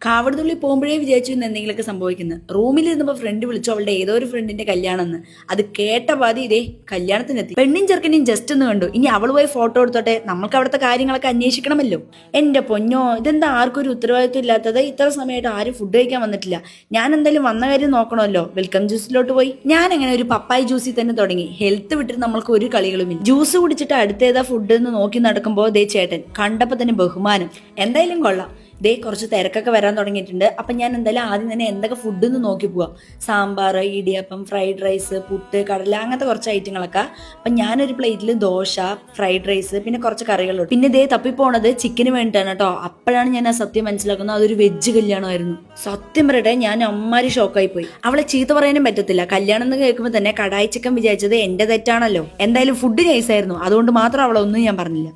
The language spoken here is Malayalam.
കാവടുതുള്ളി പോകുമ്പോഴേ വിചാരിച്ചു ഇന്ന് എന്തെങ്കിലുമൊക്കെ സംഭവിക്കുന്നത്. റൂമിൽ ഇരുന്നപ്പോൾ ഫ്രണ്ട് വിളിച്ചു അവളുടെ ഏതോ ഒരു ഫ്രണ്ടിന്റെ കല്യാണമെന്ന്. അത് കേട്ട പാതി ഇതേ കല്യാണത്തിനെത്തി. പെണ്ണിൻ ചെറുക്കനെയും ജസ്റ്റ് ഒന്ന് കണ്ടു. ഇനി അവൾ പോയി ഫോട്ടോ എടുത്തോട്ടെ, നമ്മൾക്ക് അവിടുത്തെ കാര്യങ്ങളൊക്കെ അന്വേഷിക്കണമല്ലോ. എന്റെ പൊന്നോ, ഇതെന്താ ആർക്കും ഒരു ഉത്തരവാദിത്വം ഇല്ലാത്തത്? ഇത്ര സമയമായിട്ട് ആരും ഫുഡ് കഴിക്കാൻ വന്നിട്ടില്ല. ഞാൻ എന്തായാലും വന്ന കാര്യം നോക്കണമല്ലോ. വെൽക്കം ജ്യൂസിലോട്ട് പോയി ഞാൻ അങ്ങനെ ഒരു പപ്പായി ജ്യൂസിൽ തന്നെ തുടങ്ങി. ഹെൽത്ത് വിട്ടിട്ട് നമ്മൾക്ക് ഒരു കളികളുമില്ല. ജ്യൂസ് കുടിച്ചിട്ട് അടുത്തേതാ ഫുഡ് എന്ന് നോക്കി നടക്കുമ്പോൾ ദേ ചേട്ടൻ കണ്ടപ്പോൾ തന്നെ ബഹുമാനം. എന്തായാലും കൊള്ളാം. ദേ കുറച്ച് തിരക്കൊക്കെ വരാൻ തുടങ്ങിയിട്ടുണ്ട്. അപ്പം ഞാൻ എന്തായാലും ആദ്യം തന്നെ എന്തൊക്കെ ഫുഡ് എന്ന് നോക്കി പോവാം. സാമ്പാർ, ഇടിയപ്പം, ഫ്രൈഡ് റൈസ്, പുട്ട്, കടല, അങ്ങനത്തെ കുറച്ച് ഐറ്റങ്ങളൊക്കെ. അപ്പം ഞാനൊരു പ്ലേറ്റിൽ ദോശ, ഫ്രൈഡ് റൈസ്, പിന്നെ കുറച്ച് കറികളുണ്ട്. പിന്നെ ദേ തപ്പിപ്പോണത് ചിക്കന് വേണ്ടിയിട്ടാണ് കേട്ടോ. അപ്പോഴാണ് ഞാൻ ആ സത്യം മനസ്സിലാക്കുന്നത് അതൊരു വെജ് കല്യാണമായിരുന്നു. സത്യം പറയട്ടെ, ഞാൻ അമ്മാരി ഷോക്കായി പോയി. അവളെ ചീത്ത പറയാനും പറ്റത്തില്ല. കല്യാണം എന്ന് കേൾക്കുമ്പോൾ തന്നെ കടായി ചിക്കൻ വിചാരിച്ചത് എന്റെ തെറ്റാണല്ലോ. എന്തായാലും ഫുഡ് നൈസായിരുന്നു, അതുകൊണ്ട് മാത്രം അവളെ ഒന്നും ഞാൻ പറഞ്ഞില്ല.